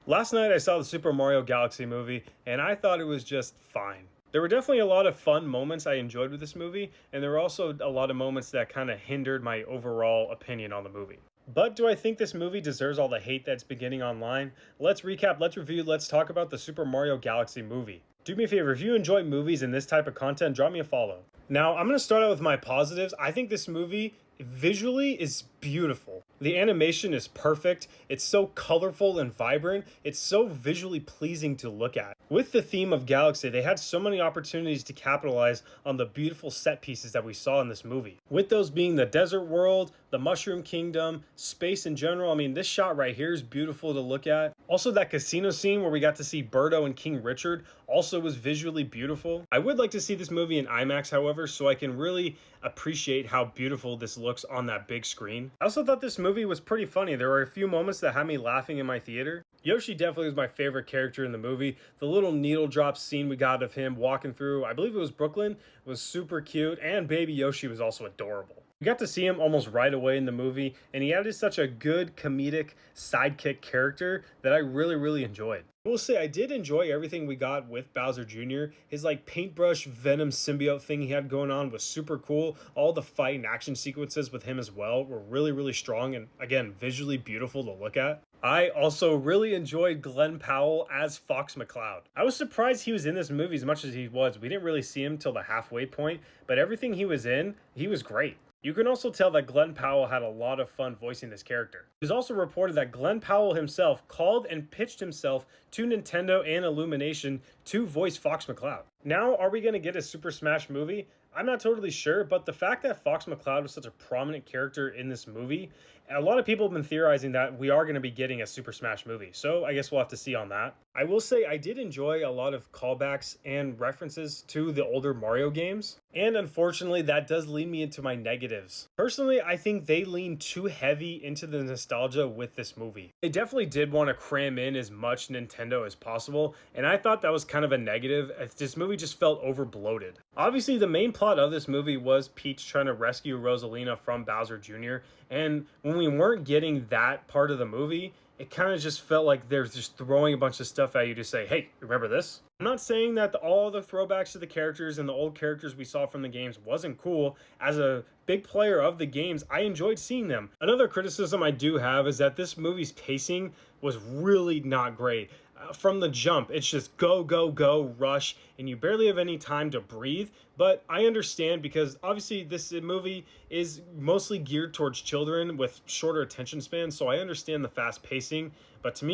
Last night I saw the Super Mario Galaxy movie, and I thought it was just fine. There were definitely a lot of fun moments I enjoyed with this movie, and there were also a lot of moments that kind of hindered my overall opinion on the movie. But do I think this movie deserves all the hate that's beginning online? Let's recap, let's review, let's talk about the Super Mario Galaxy movie. Do me a favor, if you enjoy movies and this type of content, drop me a follow. Now, I'm going to start out with my positives. I think this movie visually is beautiful. The animation is perfect. It's so colorful and vibrant. It's so visually pleasing to look at. With the theme of Galaxy, they had so many opportunities to capitalize on the beautiful set pieces that we saw in this movie. With those being the desert world, the Mushroom Kingdom, space in general. I mean, this shot right here is beautiful to look at. Also, that casino scene where we got to see Birdo and King Richard also was visually beautiful. I would like to see this movie in IMAX, however, so I can really appreciate how beautiful this looks on that big screen. I also thought this movie was pretty funny. There were a few moments that had me laughing in my theater. Yoshi definitely was my favorite character in the movie. The little needle drop scene we got of him walking through, I believe it was Brooklyn, was super cute, and baby Yoshi was also adorable. We got to see him almost right away in the movie, and he added such a good comedic sidekick character that I really enjoyed. I will say I did enjoy everything we got with Bowser Jr. His like paintbrush venom symbiote thing he had going on was super cool. All the fight and action sequences with him as well were really strong and again visually beautiful to look at. I also really enjoyed Glenn Powell as Fox McCloud. I was surprised he was in this movie as much as he was. We didn't really see him till the halfway point, but everything he was in, he was great. You can also tell that Glenn Powell had a lot of fun voicing this character. It was also reported that Glenn Powell himself called and pitched himself to Nintendo and Illumination to voice Fox McCloud. Now, are we going to get a Super Smash movie? I'm not totally sure, but the fact that Fox McCloud was such a prominent character in this movie, a lot of people have been theorizing that we are going to be getting a Super Smash movie. So I guess we'll have to see on that. I will say I did enjoy a lot of callbacks and references to the older Mario games. And unfortunately, that does lead me into my negatives. Personally, I think they lean too heavy into the nostalgia with this movie. They definitely did want to cram in as much Nintendo as possible, and I thought that was kind of a negative. This movie just felt over bloated. Obviously, the main plot of this movie was Peach trying to rescue Rosalina from Bowser Jr., and when we weren't getting that part of the movie, it kind of just felt like they're just throwing a bunch of stuff at you to say, hey, remember this? I'm not saying that all the throwbacks to the characters and the old characters we saw from the games wasn't cool. As a big player of the games, I enjoyed seeing them. Another criticism I do have is that this movie's pacing was really not great. From the jump, it's just go, rush, and you barely have any time to breathe. But I understand because obviously this movie is mostly geared towards children with shorter attention spans, so I understand the fast pacing. But to me,